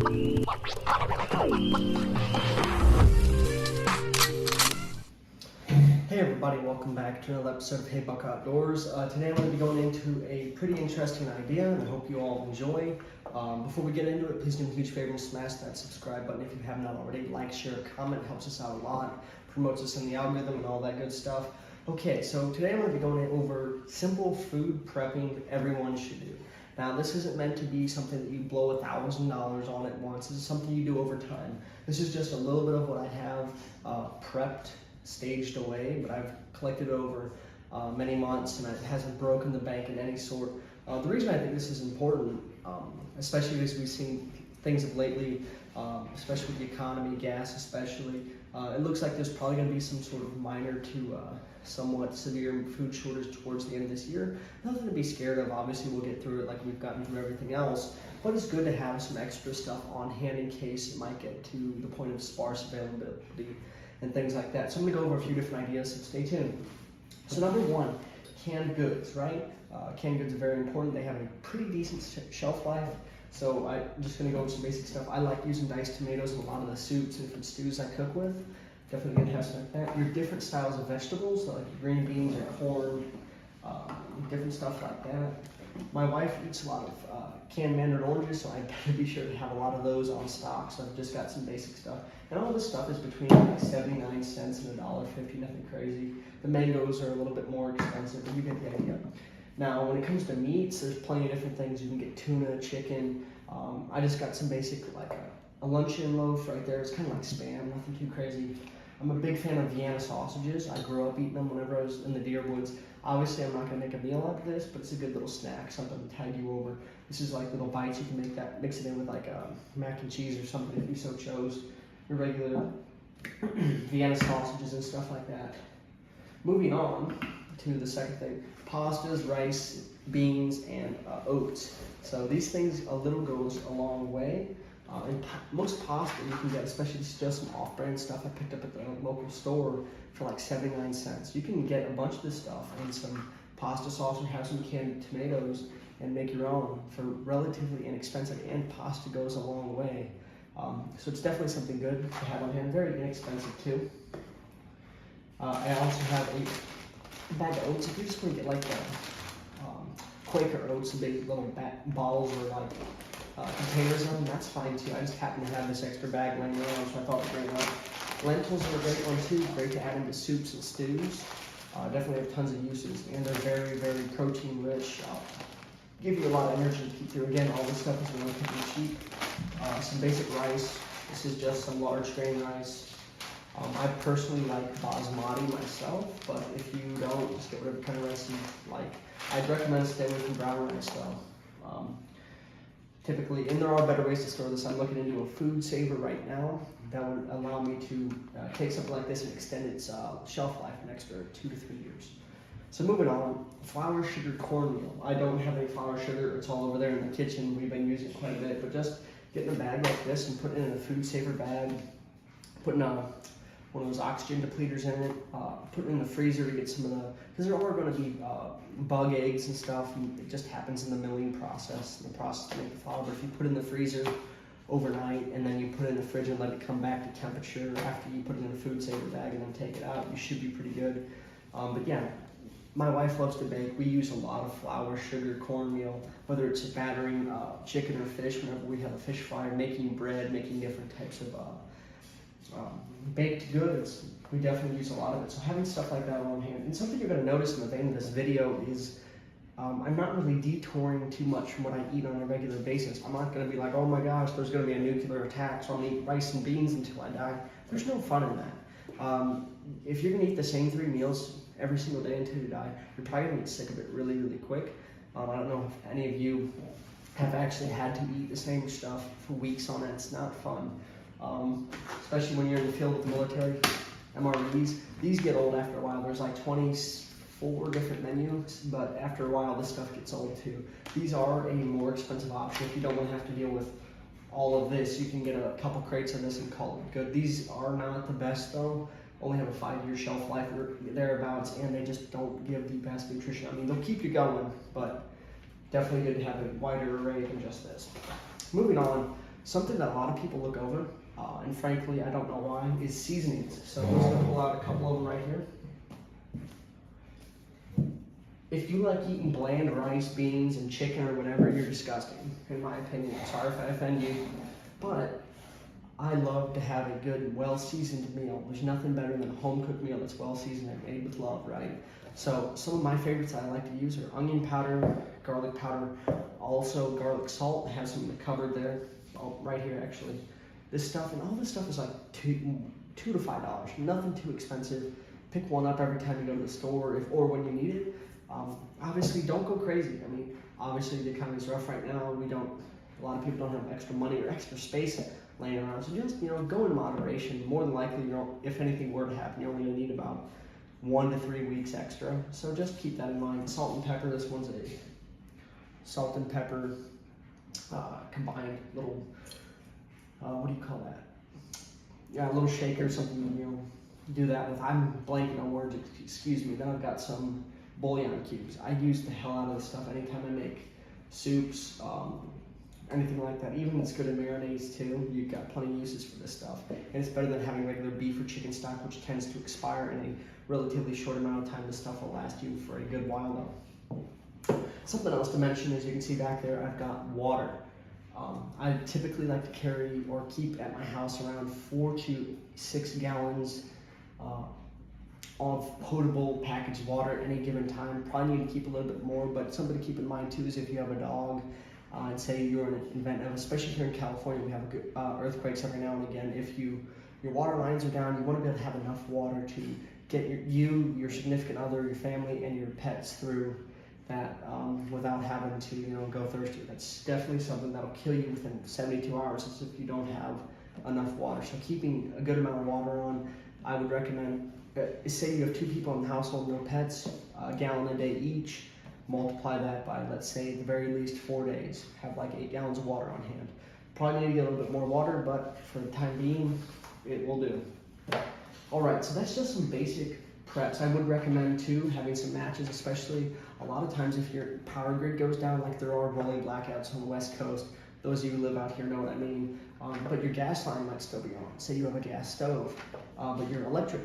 Hey everybody, welcome back to another episode of Hey Buck Outdoors. Today I'm going to be going into a pretty interesting idea and I hope you all enjoy. Before we get into it, please do me a huge favor and smash that subscribe button if you have not already. Like, share, comment, helps us out a lot, promotes us in the algorithm and all that good stuff. Okay, so today I'm going to be going over simple food prepping everyone should do. Now, this isn't meant to be something that you blow $1,000 on at once. This is something you do over time. This is just a little bit of what I have prepped, staged away, but I've collected over many months and it hasn't broken the bank in any sort. The reason I think this is important, especially as we've seen things of lately, especially with the economy, gas especially, it looks like there's probably going to be some sort of minor to somewhat severe food shortage towards the end of this year. Nothing to be scared of. Obviously, we'll get through it like we've gotten through everything else, but it's good to have some extra stuff on hand in case it might get to the point of sparse availability and things like that. So I'm going to go over a few different ideas, so stay tuned. So number one, canned goods, right? Canned goods are very important. They have a pretty decent shelf life. So I'm just going to go over some basic stuff. I like using diced tomatoes in a lot of the soups and different stews I cook with. Definitely going to have something like that. Your different styles of vegetables, so like green beans or corn, different stuff like that. My wife eats a lot of canned mandarin oranges, so I better be sure to have a lot of those on stock. So I've just got some basic stuff. And all this stuff is between like 79 cents and $1.50, nothing crazy. The mangoes are a little bit more expensive, but you get the idea. Now, when it comes to meats, there's plenty of different things. You can get tuna, chicken. I just got some basic, like a luncheon loaf right there. It's kind of like Spam, nothing too crazy. I'm a big fan of Vienna sausages. I grew up eating them whenever I was in the deer woods. Obviously, I'm not going to make a meal out of this, but it's a good little snack, something to tide you over. This is like little bites. You can make that, mix it in with like mac and cheese or something if you so chose. Your regular Vienna sausages and stuff like that. Moving on to the second thing, pastas, rice, beans, and oats. So these things, a little goes a long way. And most pasta you can get, especially just some off-brand stuff I picked up at the local store for like 79 cents. You can get a bunch of this stuff and some pasta sauce and have some canned tomatoes and make your own for relatively inexpensive, and pasta goes a long way. So it's definitely something good to have on hand, very inexpensive too. I also have a bag of oats. If you just want to get like the Quaker oats, some big little balls or like containers of them, that's fine too. I just happen to have this extra bag laying around, so I thought I'd bring it up. Lentils are a great one too, great to add into soups and stews. Definitely have tons of uses, and they're very, very protein rich. Give you a lot of energy to keep through. Again, all this stuff is relatively cheap. Some basic rice. This is just some large grain rice. I personally like basmati myself, but if you don't, just get whatever kind of rice you like. I'd recommend stay away from brown rice though. Typically, and there are better ways to store this. I'm looking into a food saver right now that would allow me to take something like this and extend its shelf life an extra 2 to 3 years. So moving on, flour, sugar, cornmeal. I don't have any flour, sugar. It's all over there in the kitchen. We've been using it quite a bit, but just getting a bag like this and putting it in a food saver bag, putting one of those oxygen depleters in it, put it in the freezer to get some of the, because there are going to be bug eggs and stuff, and it just happens in the milling process, the process to make the flour. But if you put it in the freezer overnight and then you put it in the fridge and let it come back to temperature after you put it in a food saver bag and then take it out, you should be pretty good. But yeah, my wife loves to bake. We use a lot of flour, sugar, cornmeal, whether it's battering chicken or fish whenever we have a fish fryer, making bread, making different types of baked goods. We definitely use a lot of it. So having stuff like that on hand. And something you're going to notice in the vein of this video is I'm not really detouring too much from what I eat on a regular basis. I'm not going to be like, oh my gosh, there's going to be a nuclear attack, so I'm going to eat rice and beans until I die. There's no fun in that. If you're going to eat the same 3 meals every single day until you die, you're probably going to get sick of it really, really quick. I don't know if any of you have actually had to eat the same stuff for weeks on end. It's not fun. Especially when you're in the field with the military, MREs, these get old after a while. There's like 24 different menus, but after a while this stuff gets old too. These are a more expensive option. If you don't want to have to deal with all of this, you can get a couple crates of this and call it good. These are not the best though. Only have a 5-year shelf life or thereabouts, and they just don't give the best nutrition. I mean, they'll keep you going, but definitely good to have a wider array than just this. Moving on, Something that a lot of people look over, and frankly, I don't know why, is seasonings. So I'm just gonna pull out a couple of them right here. If you like eating bland rice, beans, and chicken or whatever, you're disgusting, in my opinion. Sorry if I offend you, but I love to have a good, well-seasoned meal. There's nothing better than a home-cooked meal that's well-seasoned and made with love, right? So some of my favorites I like to use are onion powder, garlic powder, also garlic salt. I have some in the cupboard there, right here actually. This stuff, and all this stuff is like $2 to $5. Nothing too expensive. Pick one up every time you go to the store, or when you need it. Obviously, don't go crazy. I mean, obviously the economy's rough right now. A lot of people don't have extra money or extra space laying around. So just, go in moderation. More than likely, if anything were to happen, you're only gonna need about 1 to 3 weeks extra. So just keep that in mind. Salt and pepper. This one's a salt and pepper combined little. What do you call that? Yeah, a little shaker, something do that with. I'm blanking on words. Excuse me. Then I've got some bouillon cubes. I use the hell out of this stuff anytime I make soups, anything like that. Even it's good in marinades too. You've got plenty of uses for this stuff. And it's better than having regular beef or chicken stock, which tends to expire in a relatively short amount of time. This stuff will last you for a good while though. Something else to mention, as you can see back there, I've got water. I typically like to carry or keep at my house around 4 to 6 gallons of potable packaged water at any given time. Probably need to keep a little bit more, but something to keep in mind too is if you have a dog, and say you're in an event of, especially here in California, we have earthquakes every now and again. If your water lines are down, you want to be able to have enough water to get your significant other, your family, and your pets through that without having to go thirsty. That's definitely something that'll kill you within 72 hours if you don't have enough water. So keeping a good amount of water on, I would recommend. Say you have 2 people in the household, no pets, a gallon a day each. Multiply that by, let's say, at the very least 4 days. Have like 8 gallons of water on hand. Probably need to get a little bit more water, but for the time being, it will do. All right, so that's just some basic preps. I would recommend too having some matches, especially a lot of times if your power grid goes down, like there are rolling blackouts on the West Coast. Those of you who live out here know what I mean. But your gas line might still be on. Say you have a gas stove, but your electric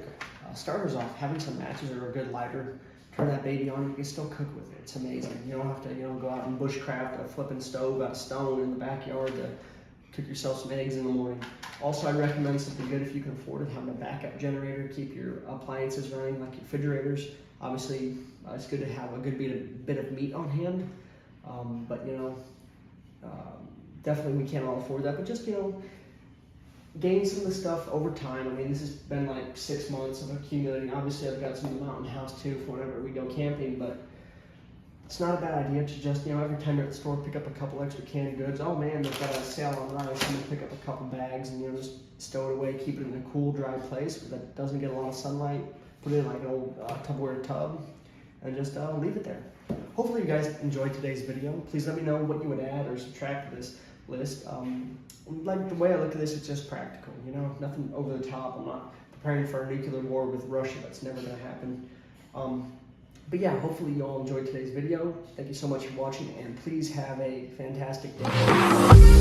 starter's off. Having some matches or a good lighter, turn that baby on, you can still cook with it. It's amazing. You don't have to go out and bushcraft a flipping stove out of stone in the backyard to cook yourself some eggs in the morning. Also, I'd recommend something good if you can afford it, having a backup generator. Keep your appliances running, like your refrigerators. Obviously, it's good to have a good bit of meat on hand, but definitely we can't all afford that, but just gain some of the stuff over time. I mean, this has been like 6 months of accumulating. Obviously, I've got some in the mountain house too for whenever we go camping, but it's not a bad idea to just, every time you're at the store, pick up a couple extra canned goods. Oh man, they've got a sale on rice. I'm gonna pick up a couple bags and just stow it away, keep it in a cool, dry place that doesn't get a lot of sunlight. Put it in like an old Tupperware tub and just leave it there. Hopefully you guys enjoyed today's video. Please let me know what you would add or subtract to this list. Like the way I look at this, it's just practical, nothing over the top. I'm not preparing for a nuclear war with Russia. That's never gonna happen. But yeah, hopefully you all enjoyed today's video. Thank you so much for watching, and please have a fantastic day.